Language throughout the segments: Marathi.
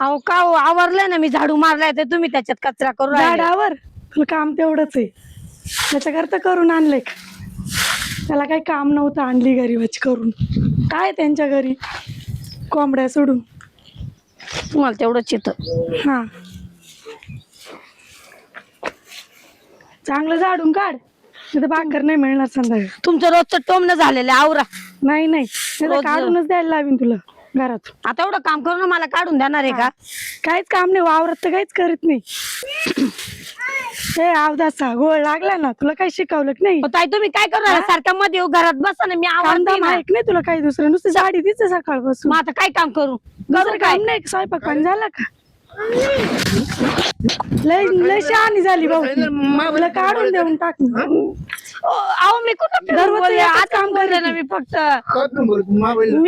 अहो का हो, आवरलंय ना मी, झाडू मारलाय तर तुम्ही त्याच्यात कचरा करू राहिले. झाडावर तुला काम तेवढंच आहे, त्याच्याकरता करून आणले. त्याला काही काम नव्हतं, आणली गरीबाची करून. काय त्यांच्या घरी कोंबड्या सोडून. तुम्हाला तेवढंच येतं. हा, चांगलं झाडून काढ, तिथं भाकर नाही मिळणार संध्याकाळी. तुमचं रोजचं टोमणं झालेलं आहे, आवरा. नाही नाही, रोज- काढूनच द्यायला लावीन तुला घरात. आता एवढं काम करून मला काढून देणार आहे का? काहीच काम नाही, वावरत तर काहीच करीत नाही. हे अवदासा गोळ लागला ना, तुला काही शिकवलं की नाही? हो ताई, तुम्ही काय करू राहिला? सारख्या मध्ये येऊ, घरात बसा ना, मी आवडते कामधाम ना. आहे की नाही तुला काही दुसरं? नुसती साडी तिचं सकाळ बसून. मग आता काय काम करू? दुसरं काम नाही, स्वयंपाक पाणी झाला का? लय लय शहाणी झाली भाऊ ती. मला काढून देऊन टाक. अहो मी कुठं फिरून दररोज बोलले? एकच आता काम बोलले करते. ना मी फक्त.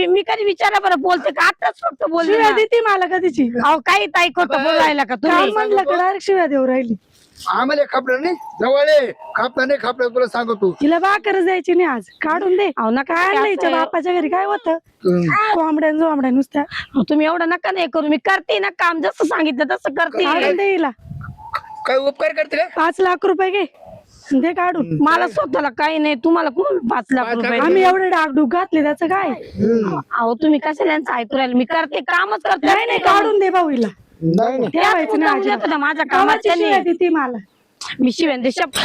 मी कधी विचारा बरं बोलते का? आताच फक्त बोलले शिव्या ना. देते मला कधीची. अहो काही ताई खोटं बोलू राहिला का काम तुम्ही? म्हणलं का डायरेक्ट शिव्या देऊ राहिली. आम्हाला खापलं नाही जवळ खापला नाही खापला तुला सांगतो. तिला भाकरच द्यायची नाही आज, काढून दे. अहो नका काय आणलं हिच्या बापाच्या घरी? काय होतं कोंबड्या जोंबड्या नुसत्या? अहो, तुम्ही एवढं नका नाही करू, मी करते ना काम, जसं सांगितलं तसं करते. काढून दे हिला. काय उपकार करते का? 5 लाख रुपये घे, दे काढून. मला स्वतःला काही नाही, तुम्हाला कोण 5 लाख रुपये? आम्ही एवढे डागडूग घातले, त्याचं काय? अहो तुम्ही कशाला यांचं ऐकू राहिले? मी करते, कामच करते. नाही नाही, काढून दे भाऊ हिला. नाही नाही ठेवायचं नाही मुद्दाम अजिबात. देतो ना माझ्या कामाची कामाच्या शिव्या देते मला. मी शिवेन ते शपथ.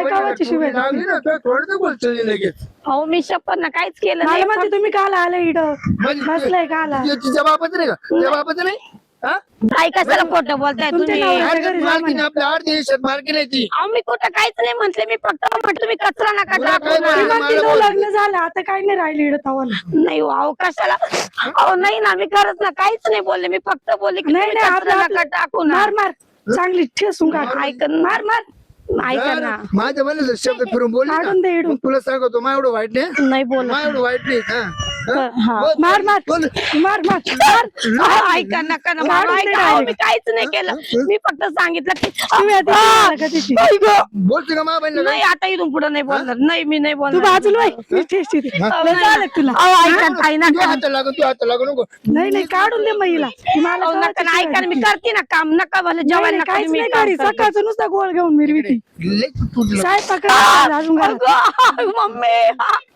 कामाची शिव्या देते. लागली ना तर थोडं तर बोलतो लगेच. अहो मी शपथ ना काहीच केलं मला नाही. म्हणते तुम्ही काल आला इडं बसलाय का आला? तिच्या बापाचं नाही का? त्या बापाचं नाही हा? ताई कशाला खोटं बोलताय तुमच्या तुम्ही? नवऱ्याच्या अर्ध्यात घरी जा मालकीने म्हणे. आपल्या अर्धी देशात मालकी नाही ती. अहो मी कुठं काहीच नाही म्हंटले, मी फक्त म्हटलं तुम्ही कचरा नका तुला टाकू काय ना. ती बोलायचं? म्हणते तुझं लग्न झालं, आता काय नाही राहिली इडं तवाला. नाही हो, अहो कशाला? अहो नाही ना, मी खरंच ना काहीच नाही बोलले, मी फक्त बोलले की नाही तुम्ही नाही, कचरा आपलं नका टाकू ना. मार मार, चांगली ठेसून काढ. ऐकन मार मार, ऐका जर ना. माझ्या म्हणलं शब्द फिरून बोलली ना, काढून दे इडून. मग तुला सांगतो मा एवढं वाईट नाही नाही बोल. मा एवढं वाईट नाही हा? हा? हा. बोल, मार मार बोल. मार मार मार. अहो, ऐका नका ना, काढून बाबा, दे ऐका. अहो, direct. मी काहीच नाही केलं, मी फक्त सांगितलं की शिव्या देते मला कधीची. आई गं. बोलते का मा बहिणीला नाही आता इथून पुढे नाही बोलणार. नाही मी नाही तू बोलणार. बाजूला वळ, मी ठेसते ते. हा? लय झालं तुला. अहो ऐका ना, ताई तू नका. हात लागून तू हात लागू नको. नाही नाही, काढून दे महिला. मला अहो नका ना, ऐका ना, मी करते ना काम. नका भले नाही, जेवायला नाही, नका काहीच मी नाही काम करी. करते. सकाळचं नुसता गोळ घेऊन मिरविती. लय तुटलं. स्वयंपाक अजून घरात. अगं, मम्मी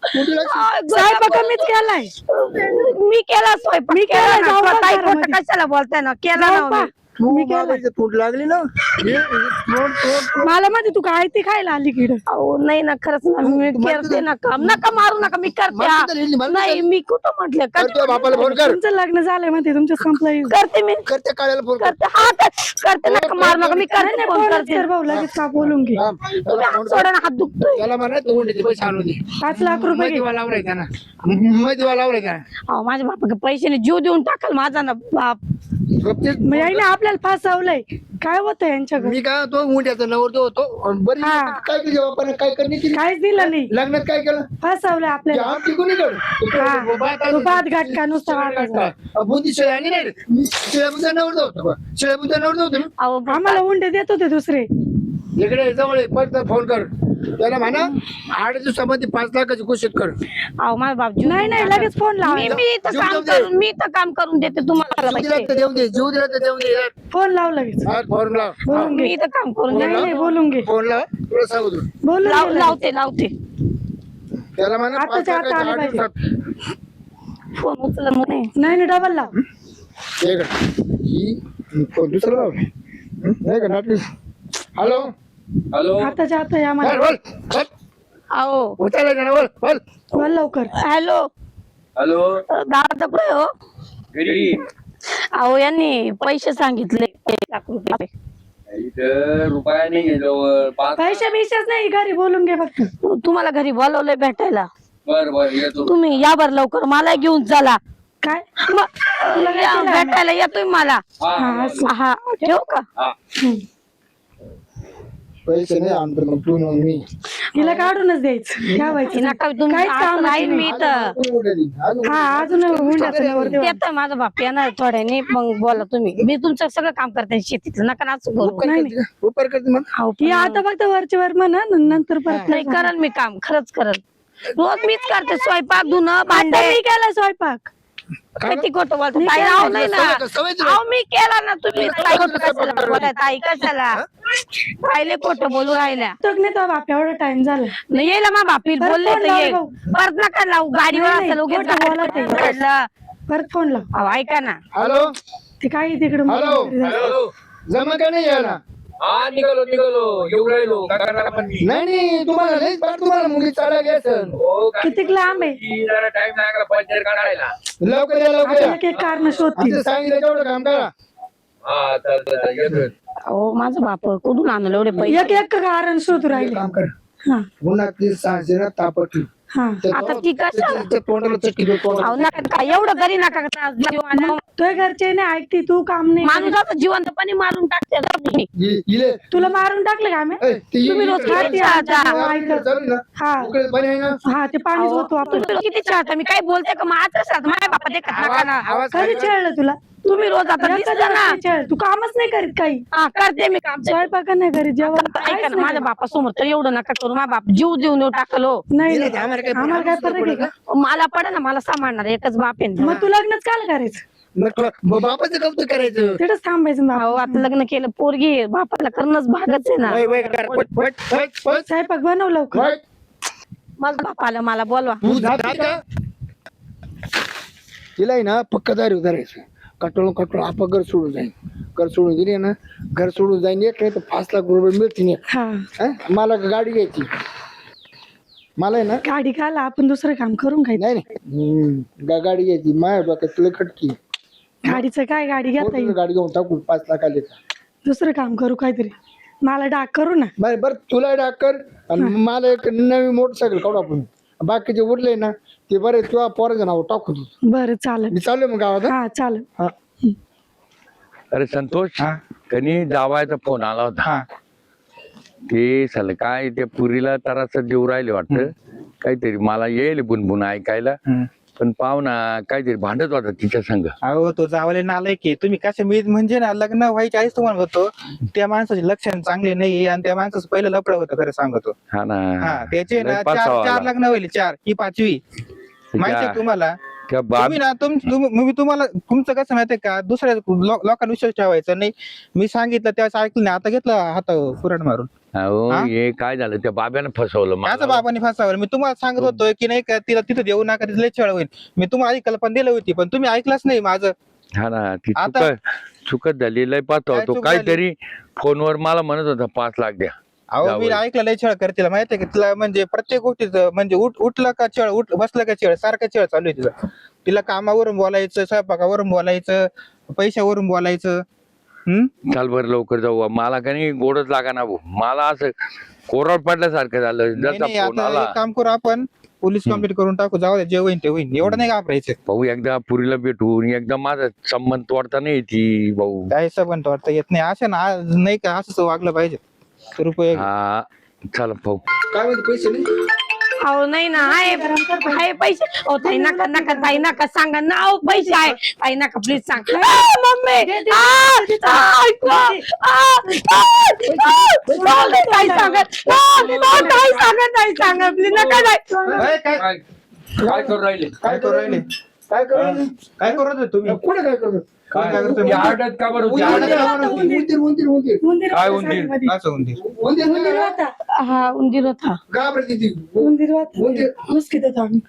तुटलं. स्वयंपाक मीच केलाय. मी केला स्वयंपाक. मी केला, ना. जाऊ ताई नका खोटं घरामध्ये. कशाला बोलताय ना? केला जाऊ ना पा. मी. तू मी केलंय. बाबाची तूट लागली ना हे तोड, तोड. मला माहिती तू काय ती खायला आली किड. अहो नाही ना, खरंच ना, मी करते ना काम. नका मारू नका, मी करते. मला हा. तर येईल, मला नाही तर- मी कुठं म्हटलं? कर तुझ्या बापाला फोन कर तुमचं लग्न झालंय म्हणते, तुमचं संपलंय. करते मी, करते काढायला फोन कर करते. हा करते, नका मारू नका, मी करते. नाही फोन फोनच करते. कर भाऊ, लगेच का बोलून घे. थांब. तुम्ही हात सोडा ना, हात दुखतोय. त्याला म्हणा तू उंडीचे पैसे आणून दे 5 लाख रुपये घे. मध्यवाला आवरायचा ना मध्यवाला आवरायचा अहो माझ्या बापाकडे पैशाने जीव देऊन टाकाल माझा ना बाप. गपचीत मग याने आपल्याला फासवलंय. काय होतं यांच्याकडे? मी काय होतो उंड्याचा नवरतो होतो बरी हा. काय केलं बापाने काय करणे केली काहीच दिलं नाही, लग्नात काय केलं फासवलंय आपल्याला. आमची कोणी हा. तू भात घाटका नुसता वाटायचा. बुद्धी शेळ्या आणि नाही शेळ्याबुद्धा नवरतो होतो शेळ्याबुद्धा नवरतो होतो अहो आम्हाला उंडे देत होते दुसरे. इकडे जवळ आहे, परत फोन कर त्याला म्हणा 8 दिवसामध्ये 5 लाखाची कोशिश कर अहो माझा बाप जीव नाही नाही, लगेच फोन लावा. मी इथं जीव काम देऊ दे. करून, मी इथं काम करून देते तुम्हाला जीव दिला पैसे. तर देऊन दे जीव दिला तर देऊन दे फोन लाव लगेच. हा, फोन लाव बोलून मी घे. इथं काम करून नाही देते. नाही, बोलून घे. फोन लाव तुला सांगतो बोलून घे लगेच. लावते लावते. त्याला म्हणा 5 आताच्या आता लाखाची आले 8 पाहिजे. दिवसात फोन उचल म्हणे. नाही नाही, डबल लाव. दुसरं लाव नाही का नाटली हॅलो हॅलो आताच्या आता या बोल मला. बोल बोल अहो उचलला का ना बोल बोल बोल लवकर. हॅलो हॅलो दादा कुठे हो? घरी अहो यांनी पैसे सांगितले 1 लाख रुपये. इथं रुपया नाही गेलो पैसे बिशेच नाही, घरी बोलून घे फक्त. तुम्हाला घरी बोलवलंय भेटायला. बर येतो तुम्ही या बर लवकर, मला घेऊन चला. काय? मग या, भेटायला या तुम्ही मला. हा, असं. हा ठेवू का? हम्म. पैसे नाही आणतो मग तू न मी हिला काढूनच द्यायचं, ठेवायचं नका तुम्ही, काहीच आज काम राहील मी इथं. हा, अजून हुंड्याचं नवर देऊ. येतं माझा बाप येणार थोड्याने, मग बोला तुम्ही. मी तुमचं सगळं काम करते शेतीतलं, नका नाच करू. उपर करते मग अहो, ही आता फक्त वरचे वर म्हणा, नंतर परत नाही करल मी काम, खरंच करल. रोज मीच करते स्वयंपाक धुणं आता भांडे. मी केला स्वयंपाक. किती खोटं बोलतो ताई राव नाही ना सवय तुला. अहो मी केला ना तुम्ही ताई खोटं कशाला बोलताय ताई कशाला ताईले खोटं बोलू राहिल्या तो नाही तो बाप एवढा टाइम झाला नाही येईल मग बापी परत बोलले फोन तर लाव ये भाऊ. परत नका लावू गाडीवर नाही, असेल उगीच खोटं बोलत आहे. घडलं. परत फोन लाव अहो ऐका ना हॅलो ते काय तिकडे हॅलो जमा का नाही यायला हा निघालो येऊ राहिलो काय करणार आपण मी? नाही तुम्हाला लईच पाठ तुम्हाला मुली चालायला घ्यायचं हो, काय किती लांब आहे की जरा टाइम लागला पंचर काढायला. लवकर या लवकर आता या एक एक कारण शोधतील आता सांगितलं तेवढं काम करा हा चालतं येतोय. अहो माझं बाप कुठून आणलं एवढे पैसे एक एक कारण शोधू राहिले काम कर हा पुन्हा ती सहाशे ना तापटली हा आता ती कशाला? तोंडाला चटकी देऊ, तोंडाला. अहो नका काय एवढं घरी नका त्रास देऊ. आणि मग तुझ्या घरचे नाही ऐकते तू काम नाही माणूस असं जिवंतपणे मारून टाकते ना तुम्ही. इले तुला मारून टाकलं का आम्ही ए, ती तुम्ही रोज इकडे खाते चालू आता. आहे ना, इकडे चालू आहे ना. हा इकडे पाणी आहे ना हा ते पाणीच होतो आपण तुम्ही रोज किती चाहता मी काय बोलते का माझ्या साथ माझ्या बापा देखत नका ना आवाज कधी छेळलं तुला तुम्ही रोज आता एका दिसता दिवस ना नाही छेळलं. तू कामच नाही करीत काही हा करते मी काम स्वयंपाक नाही करीत जेवण ऐका काहीच ना नाही माझ्या बापा समोर तर एवढं नका करू माझा बाप जीव जीव नेऊ टाकलो नाही इले, नाही. आम्हाला काय आम्हाला काय फरक आहे का मला पडे ना मला सांभाळणार एकच बाप आहे ना. मग तू लग्नच काल करायचं मग तुला बापाचं कौतुक करायचं तिथंच थांबायचं बाप अहो आता लग्न केलं पोरगी आहे, बापाला करणंच भागच आहे ना वय, वय, कर, पट, पट, पट, पट, स्वयंपाक बनव लवकर पट. माझं बाप आलं मला बोलवा तू जाते का तिला आहे ना पक्का दारी उतारायचं कटोळून कटोळ आपा घर सोडून जाईन घर सोडून गेली ना घर सोडून जाईन एक नाही तर 5 लाख रुपये मिळतील हा मला गाडी घ्यायची मला आहे ना गाडी काला आपण दुसरं काम करून खायचं नाही गाडी घ्यायची माझ्या डोक्यात तुला खटकी गाडीचं काय गाडी घेता येईल गाडी घेऊन टाकू 5 लाख आले का दुसरं काम करू काहीतरी मला डाक करू ना बरं तुला डाकर आणि मला एक नवी मोटरसायकल काढू आपण बाकीचे उरले ना ते बरे तुझ्या पोराचं नाव टाकू तू बरं चालेल मी चालू मग गावात हा चालेल हा अरे संतोष कनी जावायचा फोन आला होता ते साल काय ते पुरीला तरास देऊ राहिले वाटतं काहीतरी मला येईल बुनबुन ऐकायला पण पाहुणा काहीतरी भांडत होता तिच्या संग. अहो तो जावले नालाय की तुम्ही कसं मी म्हणजे ना लग्न व्हायच्या आधीच तुम्हाला होतो त्या माणसाचे लक्षण चांगले नाही आणि त्या माणसाचं पहिलं लपड होतं खरं सांगतो हा ना हा त्याचे ना लय पाचावा चार आला. लग्न व्हायले 4 ही 5वी माहितीये त्या- तुम्हाला त्या बाप तुम्ही ना मी तुम्हाला तुमचं कसं माहितीये का दुसऱ्या लोकांना विश्वास ठेवायचा नाही मी सांगितलं त्यावेळेस ऐकलं नाही आता घेतलं हात पुरण मारून अहो हा? हे काय झालं त्या बाब्यानं फसवलं माझ्या मला. बाबांनी फसावर मी तुम्हाला सांगत होतो की नाही का तिला तिथं देऊ नका तिला छळ होईल मी तुम्हाला आधी कल्पना दिली होती पण तुम्ही ऐकलंच नाही माझं हा ना ती आता- चुकत झाली लय पाहतो काय तो चूक काहीतरी फोनवर मला म्हणत होता 5 लाख द्या अहो मी जावई. ऐकलं लय छळ करते तिला माहितीये का तिला म्हणजे प्रत्येक गोष्टीच म्हणजे उठलं का छळ बसलं का छळ सारखं छळ चालू आहे तिला तिला कामावरून बोलायचं स्वयंपाकावरून बोलायचं पैशावरून बोलायचं चाल बरं लवकर जाऊ मला का नाही गोडच लागा ना भाऊ मला असं कोरड पडल्यासारखं झालं नाही, नाही, जसा फोन आता आला एक काम करू आपण पोलीस कंप्लीट करून टाकू जाऊ दे जे होईन ते होईन एवढं नाही घाबरायचं भाऊ एकदा पुरीला भेटून एकदा माझा संबंध तोडता नाही ती भाऊ काय सबंध वाटतं येत नाही असं ना नाही का असंच वागलं पाहिजे रुपये हा चला भाऊ काय म्हणते पैसे नाही अहो नाही ना आहे पैसे ओ ताई नका नका ताई नका सांगा ना अहो पैसे आहे ताई नका प्लीज सांग मम्मी ताई सांगा ताई सांगा प्लीज नका काय काय काय करू राहिले काय करू राहिले काय करू काय करू राहिले तुम्ही कुठे काय करतो काय करतोय? ती आडत का बरं होती? उंदीर उंदीर उंदीर उंदीर उंदीर काय होता उंदीर? साडीमध्ये. असं उंदीर उंदीर उंदीर होता हा उंदीर होता घाबरते ती उंदीर होता उंदीर. मुसकीत होता आम्ही.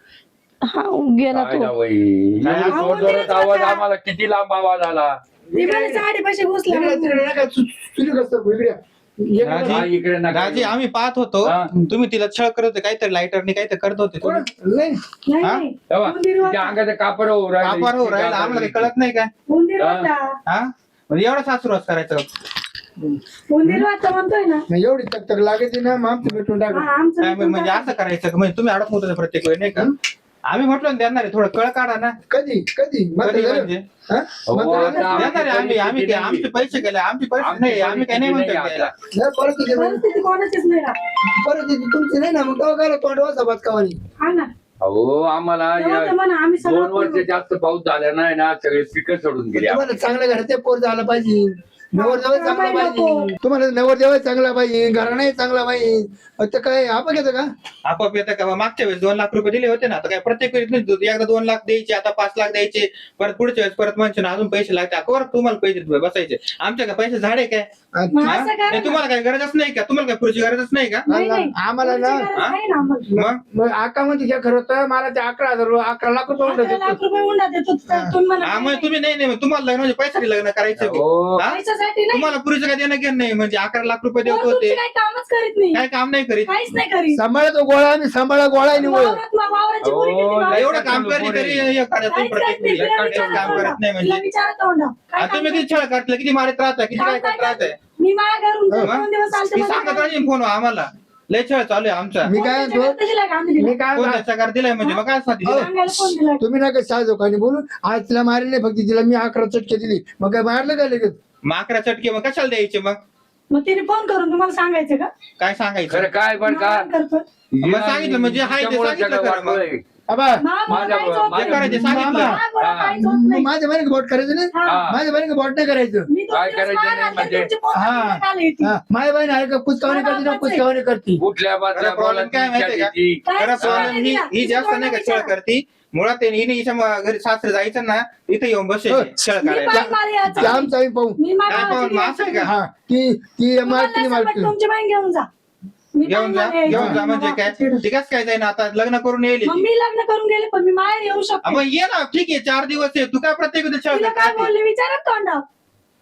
हा गेला काय तो ना बाई काय जोर जोरात आवाज आम्हाला किती लांब आवाज आला ती मला साडीपाशी घुसला तिकडे तिकडे नका चुली कसं वेगळ्या राजी, हा, इकडे नका राजी येऊ. आम्ही पाहत होतो हा. तुम्ही तिला छळ करत होते काहीतरी लायटरने काहीतरी करत होते तुम्ही. नाही नाही हा? नाही तेव्हा उंदीर तिच्या होता अंगाचं कापड हो राहिलं. कापार हो राहिला आम्हाला काही कळत नाही काय उंदीर हा. होता हा म्हणजे एवढा सासुरवास करायचं उंदीर होता म्हणतोय ना नाही, एवढी तक लागते ना मग आमचं भेटून टाक हा, आमचं काय म्हणजे असं करायचं का? म्हणजे तुम्ही अडकत होता प्रत्येक वेळी नाही का आम्ही म्हटलो ना देणार आहे थोडं कळ काढा ना कधी कधी म्हातारं कधी झालं? म्हणजे हा? अहो, म्हातारं आता झालं? देणार आहे आम्ही आम्ही काय आमचे पैसे गेले आमची परिस्थिती नाही आम्ही काय नाही म्हणतो आता. द्यायला. नाही, परत येते बाई. परिस्थिती कोणाचीच नाही राहत. परत येते तुमची नाही ना मग तेव्हा काय तोंड वाचा बदकावानी हा ना अहो आम्हाला तेव्हा ते म्हणा, आम्ही सगळं 2 वर्ष जास्त पाऊस झाला नाही ना, सगळे पिकं सोडून गेले तुम्हाला चांगल्या घराचे पोर झाला पाहिजे, नवरदेव चांगला नको. पाहिजे, तुम्हाला नवरदेव चांगला पाहिजे, घराणाही चांगला पाहिजे. आता काय आपण घेतो का? आपोआप येतं का? मागच्या वेळेस 2 लाख रुपये दिले होते ना, आता काय प्रत्येक वेळेस नाही, एकदा 2 लाख द्यायचे, आता 5 लाख द्यायचे, परत पुढच्या वेळेस परत म्हणશે ना अजून पैसे लागतात. अकोर तुम्हाला पैसे बसायचे, आमच्या का पैसे झाडे काय? मग हा? असं करा नाही, तुम्हाला काय गरजच नाही का? तुम्हाला काय पुढची गरजच नाही का? नाही, नाही. आम्हाला ना पुढची गरज आहे ना आम्हाला. मग मग आका मध्ये काय खरं होतं, मला ते 11 लाख रुपये 11 होते. लाख रुपये हुंडा देतो तर तुम्ही म्हणा हा, मग तुम्ही नाही तुम्हाला लग्न म्हणजे पैशासाठी लग्न करायचं हो. हा? पैशासाठी नाही. तुम्हाला पुरीचं काय देणं घेणं नाही, म्हणजे 11 लाख रुपये देत पोर तुमची होते, काही कामच करीत नाही, काय काम नाही करीत. काहीच नाही करीत. सांभाळा तो गोळा आणि सांभाळा गोळा आहे निवड. वावराची पोरी किती हो, वावरत एवढं नाही. काम करली तरी हे करा तुम्ही काहीच प्रत्येक करत नाही. वेळी. तिला काहीच विचारा काम करत नाही तिला म्हणजे विचारा तोंडावर. काय आता काम तुम्ही किती छळ काढलं, किती मारित राहता, किती काय करत राहताय. मी माझ्या घरून हो. 2 दिवस आलते मी मला सांगत काय- राहीन फोन आम्हाला, लय छळ चालू आहे आमचा. मी काय कोणत्या म्हणतो, जगात दिला का आम्ही दिला? मी काय कोण म्हणतो, त्याचा दिलाय म्हणजे मग काय साठी दिलाय? सांगायला कोण दिला? तुम्ही ना काय साजोखाने बोलून आज तिला मारले नाही, फक्त तिला मी 11 चटके दिली, मग काय मारलं काय लगेच? मग 11 चटके मग कशाला द्यायचे? मग मग तिने फोन करून तुम्हाला सांगायचं का? काय सांगायचं? खरं काय पण का मारहाण करतोय. मग सांगितलं म्हणजे हाय ते त्यामुळे सांगितलं सगळं खरं मग. वाटलंय. अबा, मामाला काहीच होत नाही. करायचे सांगितलं. मामाला काहीच होत नाही. माझ्या बहिणी बोट करायचं नाही, हा. माझ्या बहिणी बोट नाही करायचं. मी 2 काय दिवस करायचं बाहेर नाही आलते, म्हणजे? तुमची पोरं हा. तिथे खाली येते. हा, माझ्या बहिणी आहे का कुचकावणी करते ना, कुचकावणी करते. कुठल्या बाजूला खरं problem काय माहितीये का? काय खरं सांगायला प्रॉब्लेम दिला? ही जास्त नाही का छळ करती. मुळात ते हिने हिच्या घरी सासरे जायचं ना, इथे येऊन बसायचे छळ मी करायला. बाई मारी आज. ते आमचं आम्ही पाहू. मी माझ्या काय पाहून भावाची असं आहे का? हा, ती तुम्हाला मारती नाही मारती. सांगत, तुमची बहीण घेऊन जा. मी घेऊन जा बाई मारी घेऊन जा यायची. म्हणजे काय? तिकच काय जाईना आता लग्न करून येईल मग मी लग्न करून गेले पण मी माहेर येऊ शकतो. मग ये ना, ठीक आहे 4 दिवस आहे, तू काय प्रत्येक वेळी छळ तिला करत काय राहते? बोलले विचारा तोंडावर.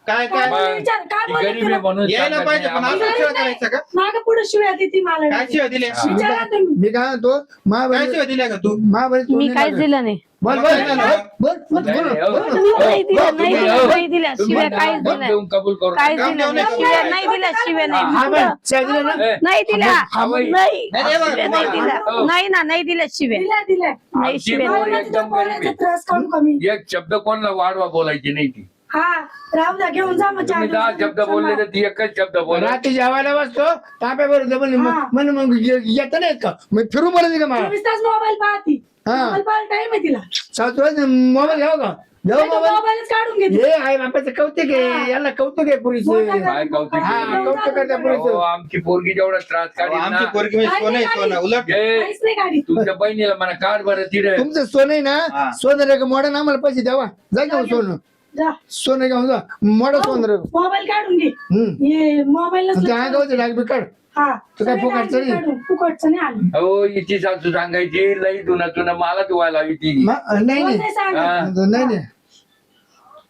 काय काय काय बोलले विचार काय ती बोलले गरीब आहे तिला? म्हणून यायला सांगत पाहिजे, नाही पण आम्हाला. असं छळ करायचं का? मागं पुढे शिव्या देते मला काय शिवाय दिल्या? विचारा तुम्ही. मी काय म्हणतो, काय महाबळी शिवाय दिल्या का तू? महाबळी मी काहीच दिलं नाही. बोल मग बोल काय झालं? बोल बोल नाही, नाही, हो. मी नाही दिलं, हो, नाही तुम्ही दिलं, हो. नाही दिलं. तुम्ही शिव्या ना काहीच दम दिलं देऊन कबूल करू काहीच नका. दिलं नाही. नाही, शिव्या नाही दिल्या, शिव्या नाही. हा कुठं? बरं, शाळेला ना? ए, नाही दिल्या हा, बाई. नाही नाही, नाही, शिव्या नाही तुम्हाला- दिल्या हो. नाही ना नाही दिल्या शिव्या दिल्या दिल्या नाही आमची शिव्या पोर नाही. एकदम गरीब आहे. त्रास काढू कमी. एक शब्द कोणाला वाढवा बोलायची नाही ती. हा राहू द्या घेऊन जा मग तुम्ही 10 शब्द बोलले तर ती एकच शब्द बोला. रात्री जेवायला बसतो तांब्यावर हा. मग येत नाही का, मग फिरून बोलायचं का मला? 24 तास मोबाईल पाहती. हा. मोबाईल पाहायला टाइम आहे तिला. सासू मोबाईल घ्याव का? घ्याव मोबाईल. मोबाईलच काढून घेते. हे आई बापाचं कौतिक आहे, याला कौतुक आहे पुरीचं. काय कौतुक हा, आहे. कौतुक करता अहो, पुरीचं. आमची पोरगी जेवढा त्रास काढी आमची ना, पोरगी म्हणजे सोनं आहे, सोनं. उलट ए, काहीच नाही गाडी. तुमच्या बहिणीला म्हणा काढ बरं तिथे. तुमचं सोनं आहे ना, हा. सोनं रे मोडा ना, आम्हाला पैसे द्यावा. जा घेऊन सोनं, जा सोनं घेऊन जा, मोडा सोनं रे. मोबाईल काढून घे. हम्म. ये मोबाईल त्या अंगावरचं डाग बी काढ. हा तू काय सगळे फुकटचं काढून नाही? काढून. फुकटचं नाही आलं. हो हिची सासू सांगायची लई धुना मला धुवायला हवी ती. नाही कोण नाही नाही सांगत. हा. नाही नाही.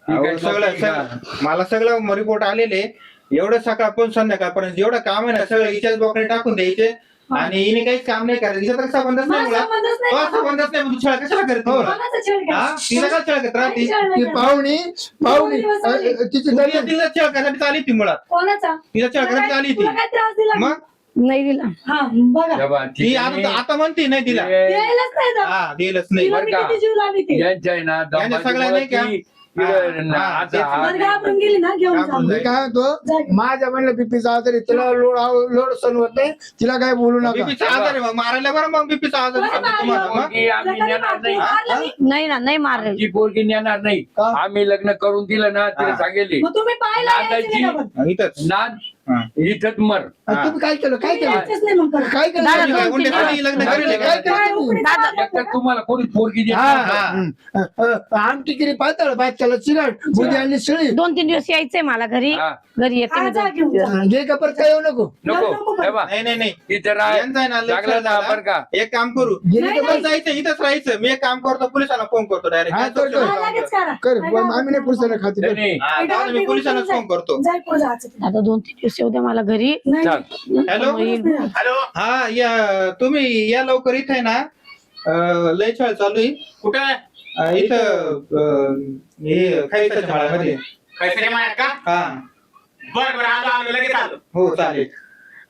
ती काय अहो, सगळं नोकरी का? मला सगळं रिपोर्ट आलेले, एवढं सकाळपासून संध्याकाळपर्यंत जेवढं काम आहे ना सगळं हिच्याच बोकडे टाकून द्यायचे आणि हिने काहीच काम नाही करायचं. हिचा तर संबंधच नाही माझा मुळात. संबंधच नाही. तो संबंधच नाही, मग तू छळ कशाला करते मुळात? कोणाचा छळ हा? काय? तिला काय छळ करत राहते? काही छळ नाही ती करत. पाहुणी तिची तिला जमीन. तिला छळ करायसाठी चाली ती मुळात. कोणाचा? तिला छळ तुला करायसाठी काय आली ती. तुला काय त्रास दिला? मग नाही दिला हा बघा तेव्हा ती ठिकाणी आता म्हणते नाही तिला. ते द्यायलाच नाही जात. हा दिलंच नाही. तिला बरं मी का? किती जीव लावी ते. यांच्या आहे ना यांच्या दमाची सगळ्या नाही का? मुळं ती- हा, ती- हा, आता तेच. हा- बरं घाबरून गेली ना घेऊन जा. घाबरून मी काय म्हणतो, जागी. माझ्या म्हणलं बीपीचा आजार आहे, तिला लोड सण होत नाही, तिला काय बोलू नका. बीपीचा आजार आहे मग मारायला बरं मग बीपीचा आजार कोणी आहे. मारलं? तुम्हाला मग? पोरगी आम्ही तुला कधी नेणार नाही. मारलं मी? नाही ना नाही मारले आमची पोरगी नेणार नाही. का? आम्ही लग्न करून दिलं ना तिला हा. सांगेल मग तुम्ही पाहायला यायचे नांदायची. नाही का पण? इथंच. नाद हा. इथंच मर. आणि तुम्ही काय केलं, काय तुम्ही केलं, यायचेच नाही मग परत. काय केलं दादा, तुम्ही? दोन तीन हुंड्यासाठी लग्न करेल काय का? केलं काय तुम्ही? उघडीच दादा, आवाज एकतर तुम्हाला कोणी पोरगी देत हा, नाही. आमटी किरी पातळ भात चिकट बुद्धी आणि शिळी 2-3 दिवस यायचंय मला घरी हा. घरी येते हा, मी जा 2-3 घेऊन दिवस. जा. जे कपर काय येऊ नको. नको नको पण. हे बा, नाही नाही नाही इथं राह. यांचं आहे ना लय चांगलं छळ ना झाला. बरं का? एक काम करू गेली नाही, कपर इथं जायचं इथंच राहायचं. मी एक काम करतो पोलिसांना फोन करतो हा, कर, डायरेक्ट. कर. हा, लगेच करा. कर काय आम्ही नाही पुरुषाला खाते नाही, नाही. मी पोलिसांना फोन करतो. जाय पुढे जायचं ते. आता 2-3 दिवस येऊ द्या मला घरी नाही चाल. हॅलो नाही. हॅलो हा या तुम्ही या लवकर इथे आहे ना. लय छळ चालू आहे. कुठे इथं हे खायच्या शाळामध्ये. कैसे माहित का हा बर बर आलो आलो लगेच आलो. हो चालेल.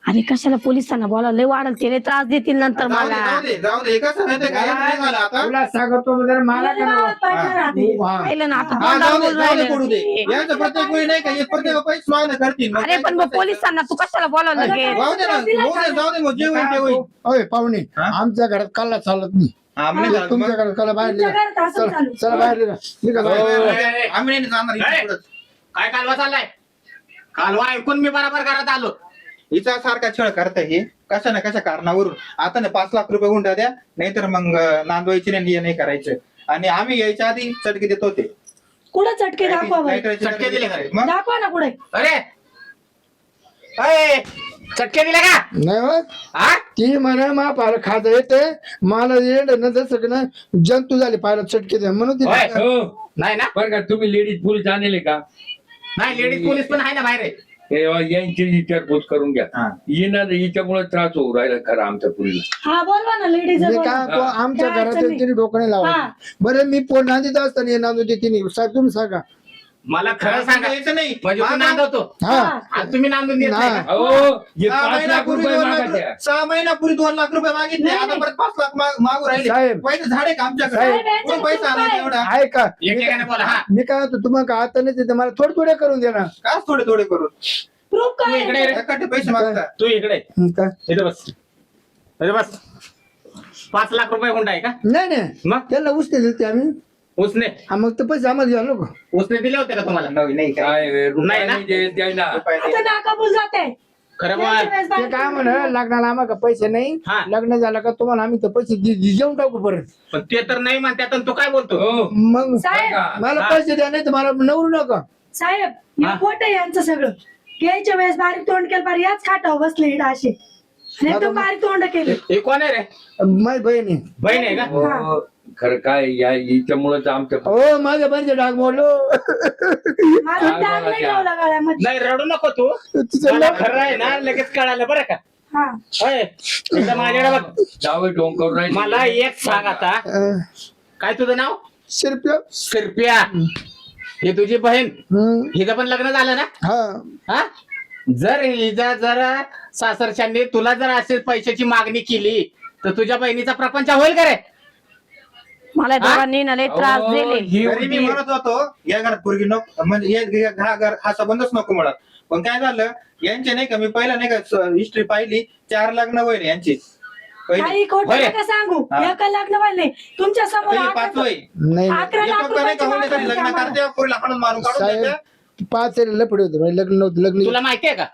अरे कशाला पोलिसांना बोला लय वाढल ते लय त्रास देतील नंतर जाऊ दे मला जाऊ दे जाऊ दे. कसं माहितीये का? एक नाही झालं आता. तुला सांगतो म्हणजे मला गेले गावात पाहिजे राहते. हा. पाहिलं ना आता हा, तोंडावर जाऊ दे बोलून जाऊ दे पडू राहिले. दे. यांचं प्रत्येक वेळी नाही का हे प्रत्येक पैसे स्वागत करतील. मग अरे पण मग पोलिसांना तू कशाला बोलावलं लगेच जाऊ दे ना जाऊ दे मग जे होईल ते होईल. होय पाहुणे, हा? आमच्या घरात कल्ला चालत नाही. आम्ही नाही जाणार मग. तुमच्याकडे चला बाहेर तुमच्या निघा. घरात असं चला चालू. चला बाहेर निघा. निघा बाहेर. आम्ही नाही जाणार इथून ए! पुढं. काय कालवा चाललाय कालवा ऐकून मी बरोबर घरात आलो हिचा सारखा छळ करता हे कशा ना कशा कारणावरून. आता ना 5 लाख रुपये गुंडा द्या, नाहीतर मग नांदवायची नाही करायचं. आणि आम्ही यायच्या आधी चटके देत होते. कुठं चटके दाखवा बरं. लाईटरचे चटके दिले का? मग दाखवा ना कुठे. अरे अय, चटके दिले का नाही होत. हा ती म्हणा मा पाहिलं खाता येते मला येड ना जसं की ना जंतू झाले पाहिलं चटके द्या म्हणून ती होय. हो नाही ना बरं का तुम्ही लेडीज पोलीस आणले का नाही लेडीज पोलीस पण आहे ना बाहेर आहे. हे यांची विचारपूस करून घ्या. हा. हिच्यामुळे त्रास होऊ राहिला खरं आमच्या पुरीला. हा बोलवा ना लेडीज. मी काय तो आमच्या काय घरात अडचण तिने डोकं नाही लावलं. हा. बरं मी पोट नांदीत असताना नांदू ते तिने साहेब तुम्ही सांगा. मला खरं सांगा यायचं नाही. म्हणजे तू मागं- नांदवतो हा आणि तुम्ही नांदून देत नाही का? अहो हे 6 5 लाख महिन्यापूर्वी रुपये 2 मागत आहे. लाख 6 महिन्यापूर्वी 2 लाख रुपये मागितले. नाही, आता परत 5 लाख मागू राहिले. साहेब. पैसे झाडे का आमच्याकडे? साहेब, यांच्यात कोण पैसा चूक आला आहे. एवढा? आहे का एकेकाने बोला हा मी काय होतो तुम्हाला आता नाही देते मला थोडे थोडे करून दे ना. का थोडे थोडे करून प्रूफ तू काय इकडे आहे? रे. एकटे पैसे मागता. तू इकडे काय इथे बस इथे बस 5 लाख रुपये हुंडा आहे का नाही नाही मग त्याला उसने दिलते आम्ही. उसने हा मग ते पैसे आम्हाला द्या नको. उसने दिले होते का तुम्हाला नाही काय काय नाही ना? रुपयाने द्यायला आता नाकाबूल जाते. खरं बोल ते काय म्हणा लग्नाला आम्हाला पैसे नाही हा. लग्न झालं का तुम्हाला आम्ही तर पैसे देऊन टाकू परत. पण ते तर नाही म्हणतात आणि तू काय बोलतो हो मग साहेब मला हा. पैसे द्या नाही तर मला नवरू नका. साहेब हा. हे खोट आहे यांचं सगळं. यायच्या वेळेस बारीक तोंड केलं पार याच खाटावर बसले इकडे असे आणि एकदम बारीक तोंड केले. हे कोण आहे रे माझी बहीण आहे. बहीण आहे का हो, खरं काय या हिच्यामुळेच आमच्या हो माझ्या बहिणीचे डाग मोडलो. माझा डाग नाही लावला गळ्यामध्ये. नाही रडू नको तू तिचं मला लग्न- खरं आहे ना लगेच कळालं बरं का हा होय एकदा माझ्याकडे बघ जावं डोंगर राहील. मला एक सांग आता काय तुझं नाव शिरप्या. शिरप्या ही तुझी बहीण हम्म. हिचं पण लग्न झालं ना हा हा जर हिचा जर सासरच्यांनी तुला जर अशी पैशाची मागणी केली तर तुझ्या बहिणीचा प्रपंच होईल का रे मला दोघांनी ना लय त्रास अहो, दिले. ही तरी मी उलटी- म्हणत होतो या घरात पोरगी नको म्हणजे हा घर हा संबंधच नको म्हणत. पण काय झालं यांचे नाही का मी पहिला नाही का हिस्ट्री पाहिली 4 लग्न होईल यांची पहिली. काही खोटं बरे. नका सांगू. हा. एका लग्न व्हायला तुमच्या समोर पहिली 5 11 वय. नाही नाही. 11 लाख एक नाही का होणे तरी रुपयाची लग्न मागणी करते पोरीला हाणून मारून काढून साहेब द्यायचं. 5 लपडे होते म्हणजे लग्न नव्हतं लग्न. तुला माहितीये का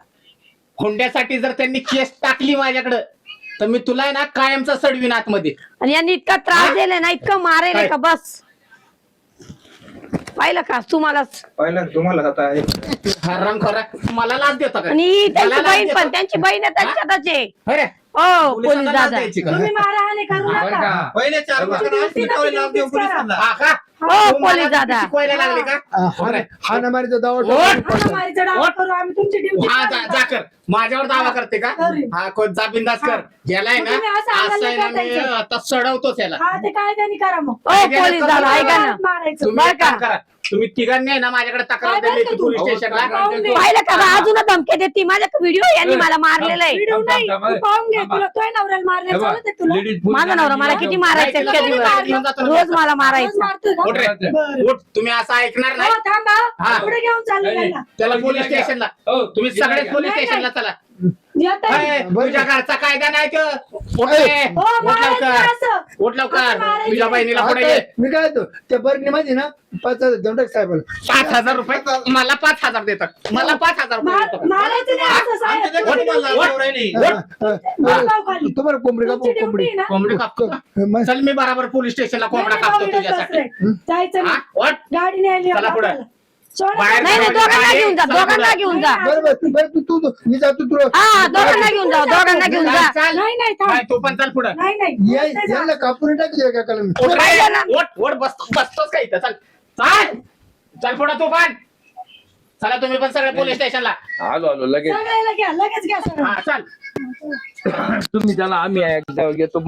हुंड्यासाठी जर त्यांनी केस टाकली माझ्याकडं तर मी तुला आहे ना कायमचा सडवीन आतमध्ये आणि यांनी इतका त्रास दिला ना इतकं मारेल काय? का बस पाहिलं का तुम्हालाच. पहिलं तुम्हाला आता हराम खरा मला लाच देतो का आणि ही त्यांची मला लाच बहीण देतो? पण त्यांची बहीण आहे त्यांच्यातच आहे. अरे, हो पोलिसांना पोलीस लाच दादा. द्यायची का? तुम्ही मारहाणी करू बरं नका. का? पहिले 4 वर्षांना शिकवले लाभ देऊ पोलिसांना. हा का? हो तू मला पोलीस दादा. शिकवायला लागले का हा मारीचा दावा ओट. हाणामारीचा डाव करू आम्ही तुमची ड्युटी हा जा कर माझ्यावर दावा करते का करू. हा कोण जा बिंदास कर गेलाय ना मग तुम्ही असं असं आहे ना अंगाला मी टाकायचं. आता सडवतो त्याला हा ते काय त्यांनी करा मग. हो पोलीस दादा ऐका ना. मारायचं. तुम्ही बरं एक काम का? करा तुम्ही तिघांनी आहे ना माझ्याकडे तक्रार काय दिली बरं का पोलीस तू? स्टेशनला पाहून घे. पाहिलं का अजून धमकी देते माझ्या व्हिडिओ यांनी मला मारलेला आहे. व्हिडिओ नाही थांबा, तू पाहून घे. थांबा. तुला तोय नवऱ्याला मारले हे बघ, चालत आहे तुला. लेडीज पोलीस माझा नवरा मला किती मारायचा नाही, इतक्या तिला दिवस घेऊन जातो ना. रोज मला रोज मारायचा. मारतोय का? उठ रे. बरं. उठ तुम्ही असं ऐकणार हो नाही थांबा हा. पुढे घेऊन चालू नाही, त्याला. त्याला पोलीस स्टेशनला हो, तुम्ही गेला सगळेच का? पोलीस नाही, स्टेशनला चला येता अय, बरं. तुझ्या घरचा कायदा नाही तो उठ अय. रे. हो उठ मारायचं लवकर असं. उठ लवकर असं मारायचं. तुझ्या बहिणीला पुढे आता ये मी काय होतो त्या बरणी मध्ये ना 5,000 देऊन टाक साहेबाला. 5,000 रुपये मला 5,000 देतात मला 5,000 रुपये देतात. मारायचं नाही असं आमच्या साहेब. देखत तुमची तुम्हाला duty. लाभ देऊ राहिली. तुम्हाला कोंबडी तुमची का कोंबडी duty ना. कोंबडी कापतो का? मग- चल मी बराबर पोलीस स्टेशनला कोंबडा नाही, कापतो नाही, तुझ्यासाठी नाही, जायचं हा? नाही. उठ. गाडी न्यायली चला पुढे. सोडा. बाहेर नाही नाही दोघांना घेऊन जा दोघांना घेऊन जा. बरोबर बरं तू मी जातो तुला हा दोघांना घेऊन जा दोघांना घेऊन जा. चल, चल. नाही नाही थांब. नाही, तू पण चल पुढे नाही नाही याला कापून टाकू का कलम. पाहिलं ना? बसतोच का इथं चल चल चल पुढे तू पण चला तुम्ही पण सगळे पोलीस स्टेशनला आलो लगेच सगळ्याला घ्या लगेच घ्या सगळं. हा चल तुम्ही त्याला आम्ही एकदा घेतो